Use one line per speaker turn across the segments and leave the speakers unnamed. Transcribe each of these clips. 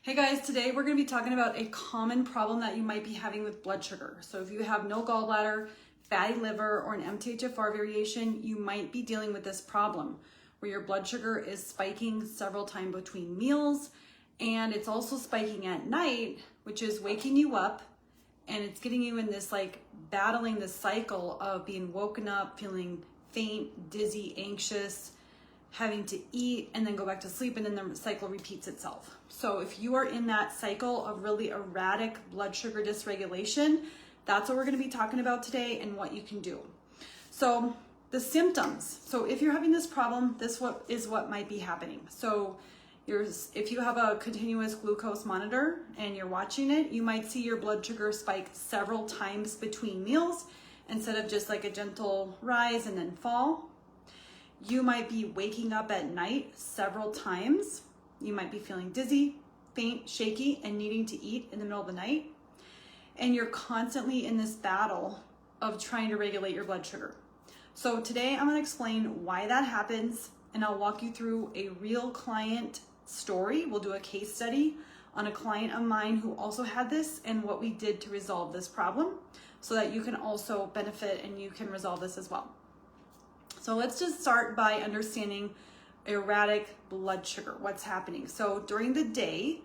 Hey guys, today we're going to be talking about a common problem that you might be having with blood sugar. So if you have no gallbladder, fatty liver, or an MTHFR variation, you might be dealing with this problem where your blood sugar is spiking several times between meals, and it's also spiking at night, which is waking you up, and it's getting you in this battling this cycle of being woken up, feeling faint, dizzy, anxious, having to eat and then go back to sleep, and then the cycle repeats itself. So if you are in that cycle of really erratic blood sugar dysregulation, that's what we're going to be talking about today and what you can do. So the symptoms. So if you're having this problem, this is what might be happening. So if you have a continuous glucose monitor and you're watching it, you might see your blood sugar spike several times between meals instead of just like a gentle rise and then fall. You might be waking up at night several times. You might be feeling dizzy, faint, shaky, and needing to eat in the middle of the night. And you're constantly in this battle of trying to regulate your blood sugar. So today I'm going to explain why that happens, and I'll walk you through a real client story. We'll do a case study on a client of mine who also had this and what we did to resolve this problem so that you can also benefit and you can resolve this as well. So let's just start by understanding erratic blood sugar, what's happening. So during the day,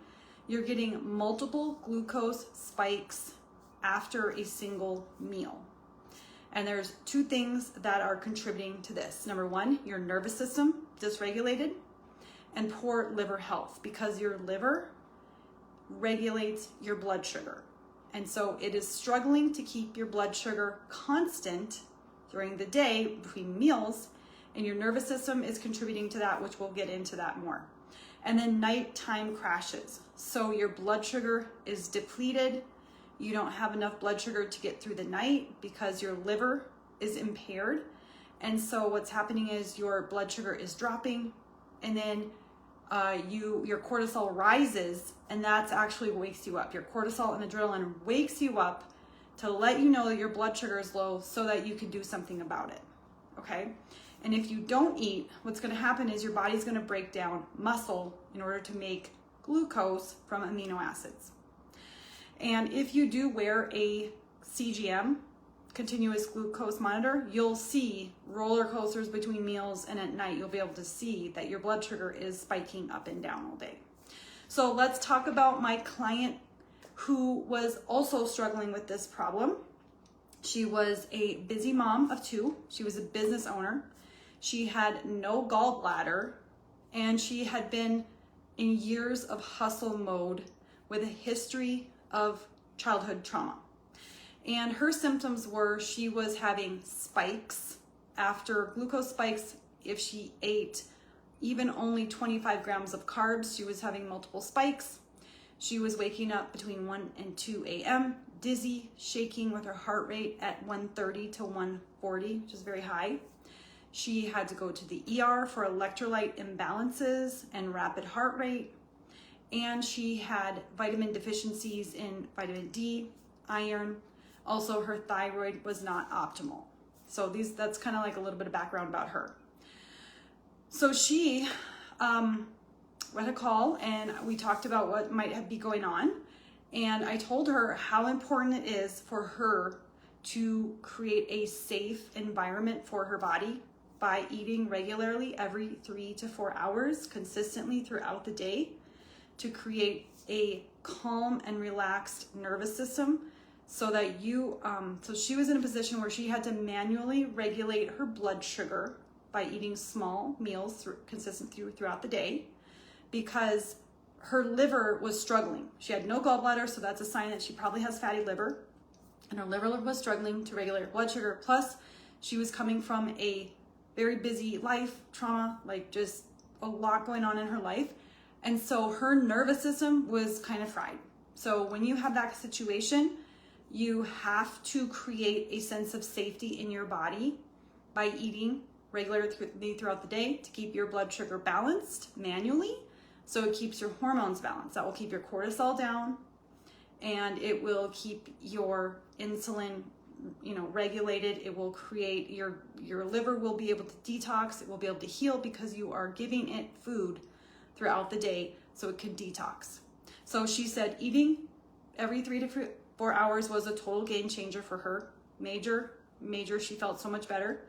you're getting multiple glucose spikes after a single meal. And there's two things that are contributing to this. Number one, your nervous system dysregulated, and poor liver health, because your liver regulates your blood sugar. And so it is struggling to keep your blood sugar constant during the day between meals, and your nervous system is contributing to that, which we'll get into that more. And then nighttime crashes. So your blood sugar is depleted. You don't have enough blood sugar to get through the night because your liver is impaired. And so what's happening is your blood sugar is dropping, and then your cortisol rises, and that's actually what wakes you up. Your cortisol and adrenaline wakes you up to let you know that your blood sugar is low so that you can do something about it, okay? And if you don't eat, what's gonna happen is your body's gonna break down muscle in order to make glucose from amino acids. And if you do wear a CGM, continuous glucose monitor, you'll see roller coasters between meals, and at night you'll be able to see that your blood sugar is spiking up and down all day. So let's talk about my client who was also struggling with this problem. She was a busy mom of two. She was a business owner. She had no gallbladder, and she had been in years of hustle mode with a history of childhood trauma. And her symptoms were she was having spikes after glucose spikes. If she ate even only 25 grams of carbs, she was having multiple spikes. She was waking up between 1 and 2 a.m., dizzy, shaking with her heart rate at 130 to 140, which is very high. She had to go to the ER for electrolyte imbalances and rapid heart rate. And she had vitamin deficiencies in vitamin D, iron. Also, her thyroid was not optimal. So that's kind of like a little bit of background about her. So she had a call, and we talked about what might be going on, and I told her how important it is for her to create a safe environment for her body by eating regularly every 3 to 4 hours consistently throughout the day to create a calm and relaxed nervous system so that so she was in a position where she had to manually regulate her blood sugar by eating small meals consistently throughout the day, because her liver was struggling. She had no gallbladder, so that's a sign that she probably has fatty liver, and her liver was struggling to regulate her blood sugar. Plus, she was coming from a very busy life, trauma, like just a lot going on in her life. And so her nervous system was kind of fried. So when you have that situation, you have to create a sense of safety in your body by eating regularly throughout the day to keep your blood sugar balanced manually. So it keeps your hormones balanced. That will keep your cortisol down, and it will keep your insulin, regulated. It will create your liver will be able to detox. It will be able to heal because you are giving it food throughout the day so it can detox. So she said eating every 3 to 4 hours was a total game changer for her. Major. She felt so much better.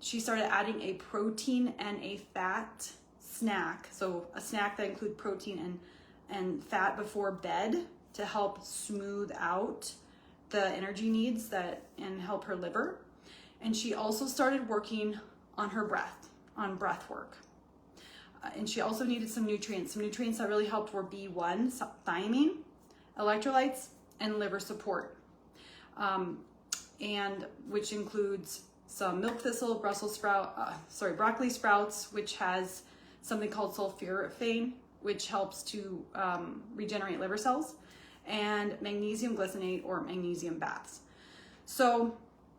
She started adding a protein and a fat snack. So a snack that include protein and fat before bed to help smooth out the energy needs and help her liver. And she also started working on her breathwork. And she also needed some nutrients. Some nutrients that really helped were B1, thiamine, electrolytes, and liver support. And which includes some milk thistle, broccoli sprouts, which has something called sulforaphane, which helps to regenerate liver cells, and magnesium glycinate or magnesium baths. So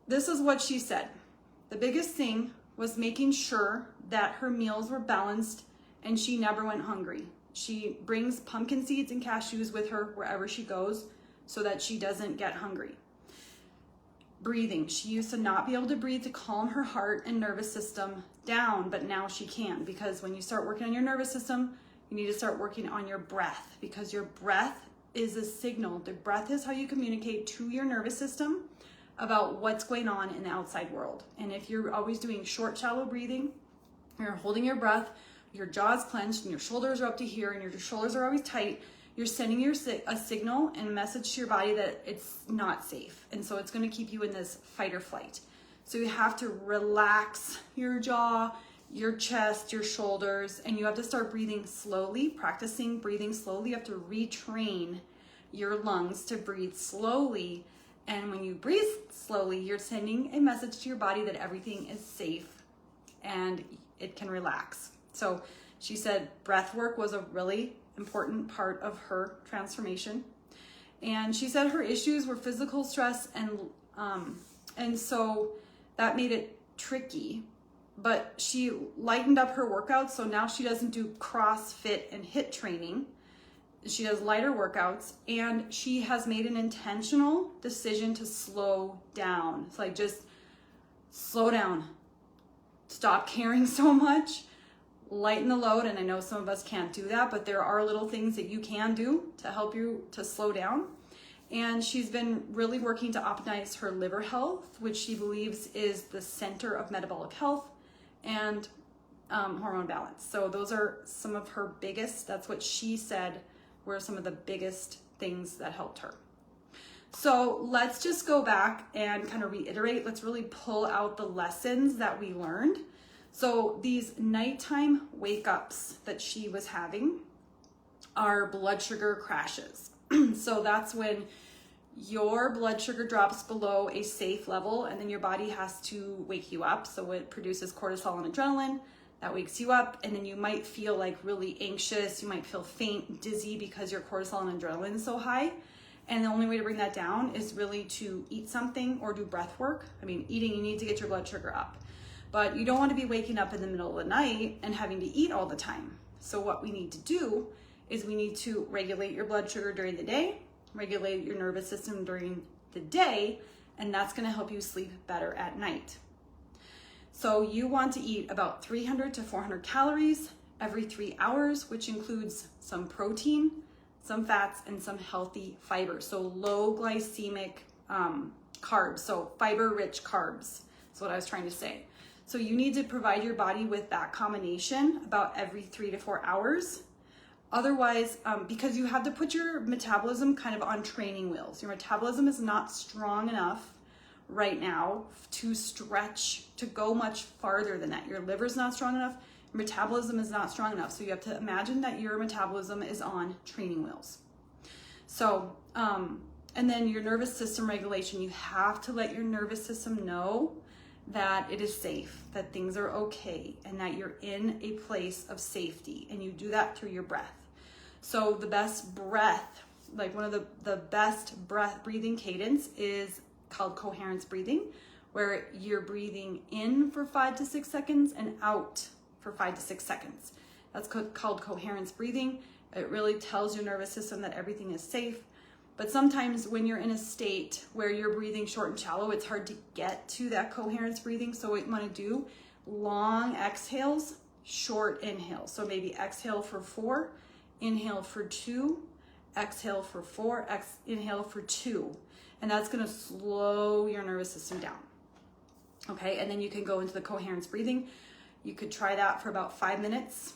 this is what she said. The biggest thing was making sure that her meals were balanced and she never went hungry. She brings pumpkin seeds and cashews with her wherever she goes so that she doesn't get hungry. Breathing. She used to not be able to breathe to calm her heart and nervous system down, but now she can, because when you start working on your nervous system, you need to start working on your breath, because your breath is a signal. The breath is how you communicate to your nervous system about what's going on in the outside world. And if you're always doing short, shallow breathing, you're holding your breath, your jaw's clenched and your shoulders are up to here and your shoulders are always tight, you're sending a signal and a message to your body that it's not safe. And so it's going to keep you in this fight or flight. So you have to relax your jaw, your chest, your shoulders, and you have to start breathing slowly, practicing breathing slowly. You have to retrain your lungs to breathe slowly. And when you breathe slowly, you're sending a message to your body that everything is safe and it can relax. So she said breath work was a really important part of her transformation. And she said her issues were physical stress and so that made it tricky. But she lightened up her workouts, so now she doesn't do CrossFit and HIIT training. She does lighter workouts, and she has made an intentional decision to slow down. It's like, just slow down. Stop caring so much. Lighten the load, and I know some of us can't do that, but there are little things that you can do to help you to slow down. And she's been really working to optimize her liver health, which she believes is the center of metabolic health and hormone balance. So those are some of her biggest, that's what she said were some of the biggest things that helped her. So let's just go back and kind of reiterate. Let's really pull out the lessons that we learned. So these nighttime wake-ups that she was having are blood sugar crashes. So that's when your blood sugar drops below a safe level, and then your body has to wake you up. So it produces cortisol and adrenaline that wakes you up, and then you might feel like really anxious. You might feel faint, dizzy, because your cortisol and adrenaline is so high. And the only way to bring that down is really to eat something or do breath work. I mean, eating, you need to get your blood sugar up, but you don't want to be waking up in the middle of the night and having to eat all the time. So what we need to do is we need to regulate your blood sugar during the day, regulate your nervous system during the day, and that's going to help you sleep better at night. So you want to eat about 300 to 400 calories every 3 hours, which includes some protein, some fats, and some healthy fiber. So low glycemic carbs, so fiber-rich carbs. That's what I was trying to say. So you need to provide your body with that combination about every 3 to 4 hours. Otherwise, because you have to put your metabolism kind of on training wheels. Your metabolism is not strong enough right now to stretch, to go much farther than that. Your liver's not strong enough. Your metabolism is not strong enough. So you have to imagine that your metabolism is on training wheels. So, and then your nervous system regulation, you have to let your nervous system know that it is safe, that things are okay, and that you're in a place of safety. And you do that through your breath. So the best breath, like one of the best breathing cadence is called coherence breathing, where you're breathing in for 5 to 6 seconds and out for 5 to 6 seconds. That's called coherence breathing. It really tells your nervous system that everything is safe. But sometimes when you're in a state where you're breathing short and shallow, it's hard to get to that coherence breathing. So what you want to do, long exhales, short inhales. So maybe exhale for 4, inhale for 2, exhale for 4, inhale for 2. And that's gonna slow your nervous system down. Okay, and then you can go into the coherence breathing. You could try that for about 5 minutes.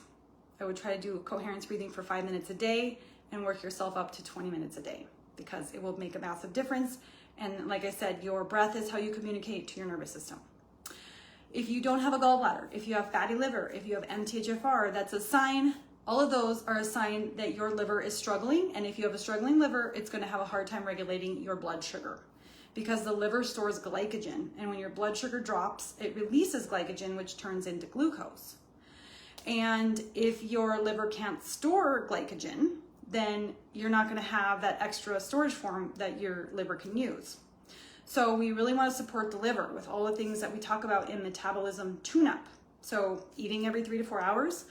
I would try to do coherence breathing for 5 minutes a day and work yourself up to 20 minutes a day, because it will make a massive difference. And like I said, your breath is how you communicate to your nervous system. If you don't have a gallbladder, if you have fatty liver, if you have MTHFR, that's a sign. All of those are a sign that your liver is struggling. And if you have a struggling liver, it's going to have a hard time regulating your blood sugar, because the liver stores glycogen. And when your blood sugar drops, it releases glycogen, which turns into glucose. And if your liver can't store glycogen, then you're not going to have that extra storage form that your liver can use. So we really want to support the liver with all the things that we talk about in Metabolism Tuneup. So eating every 3 to 4 hours,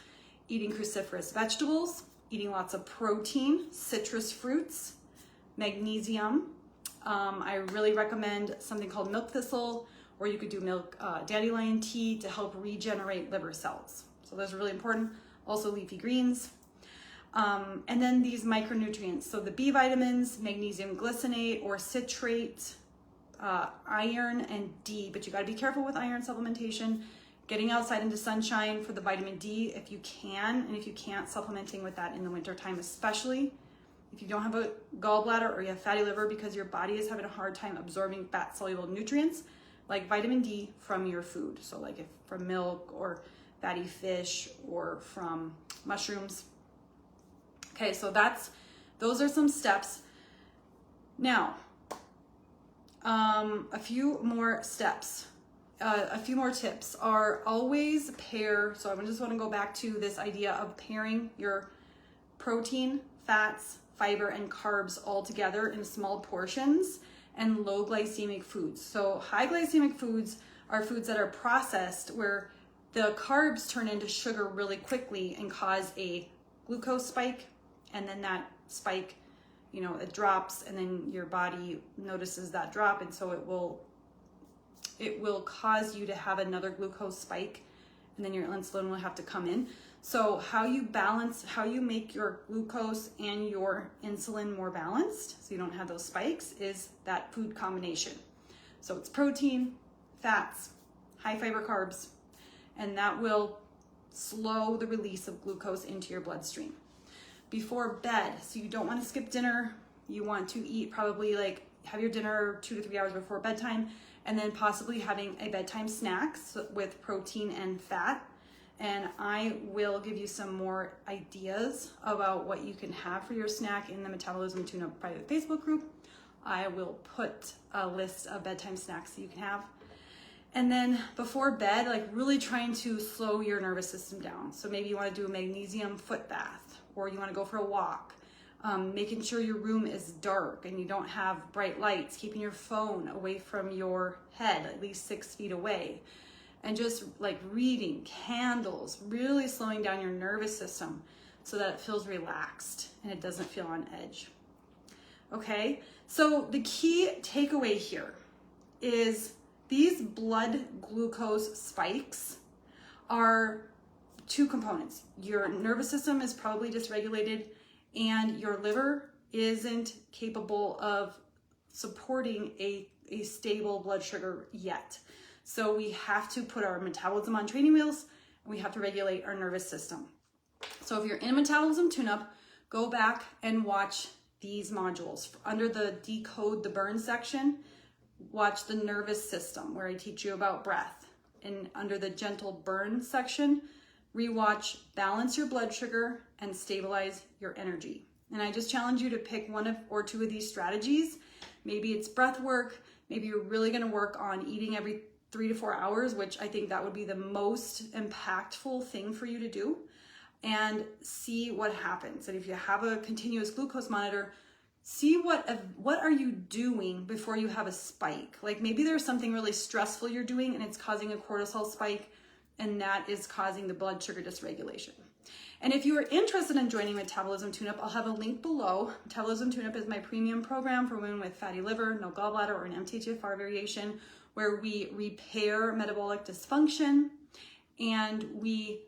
eating cruciferous vegetables, eating lots of protein, citrus fruits, magnesium. I really recommend something called milk thistle, or you could do milk dandelion tea to help regenerate liver cells. So those are really important. Also leafy greens. And then these micronutrients. So the B vitamins, magnesium glycinate or citrate, iron and D, but you got to be careful with iron supplementation. Getting outside into sunshine for the vitamin D if you can, and if you can't, supplementing with that in the winter time, especially if you don't have a gallbladder or you have fatty liver, because your body is having a hard time absorbing fat soluble nutrients like vitamin D from your food. So like if from milk or fatty fish or from mushrooms. Okay, so those are some steps. Now, a few more steps, a few more tips are always pair. So I just want to go back to this idea of pairing your protein, fats, fiber, and carbs all together in small portions, and low glycemic foods. So high glycemic foods are foods that are processed, where the carbs turn into sugar really quickly and cause a glucose spike, and then that spike, it drops, and then your body notices that drop, and so it will cause you to have another glucose spike, and then your insulin will have to come in. So how you make your glucose and your insulin more balanced, so you don't have those spikes, is that food combination. So it's protein, fats, high fiber carbs, and that will slow the release of glucose into your bloodstream. Before bed, so you don't want to skip dinner. You want to eat probably have your dinner 2 to 3 hours before bedtime, and then possibly having a bedtime snacks with protein and fat. And I will give you some more ideas about what you can have for your snack in the Metabolism Tuneup private Facebook group. I will put a list of bedtime snacks that you can have. And then before bed, really trying to slow your nervous system down. So maybe you want to do a magnesium foot bath, or you want to go for a walk. Making sure your room is dark and you don't have bright lights, keeping your phone away from your head, at least 6 feet away. And just reading, candles, really slowing down your nervous system so that it feels relaxed and it doesn't feel on edge. Okay, so the key takeaway here is these blood glucose spikes are 2 components. Your nervous system is probably dysregulated, and your liver isn't capable of supporting a stable blood sugar yet. So we have to put our metabolism on training wheels, and we have to regulate our nervous system. So if you're in Metabolism Tuneup, go back and watch these modules. Under the Decode the Burn section, watch the nervous system, where I teach you about breath. And under the Gentle Burn section, rewatch Balance Your Blood Sugar and Stabilize Your Energy. And I just challenge you to pick 1 or 2 of these strategies. Maybe it's breath work. Maybe you're really going to work on eating every 3 to 4 hours, which I think that would be the most impactful thing for you to do, and see what happens. And if you have a continuous glucose monitor, see what are you doing before you have a spike. Maybe there's something really stressful you're doing and it's causing a cortisol spike, and that is causing the blood sugar dysregulation. And if you are interested in joining Metabolism Tuneup, I'll have a link below. Metabolism Tuneup is my premium program for women with fatty liver, no gallbladder, or an MTHFR variation, where we repair metabolic dysfunction, and we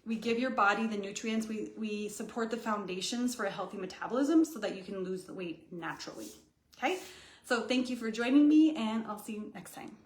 We give your body the nutrients. We support the foundations for a healthy metabolism so that you can lose the weight naturally. Okay? So thank you for joining me, and I'll see you next time.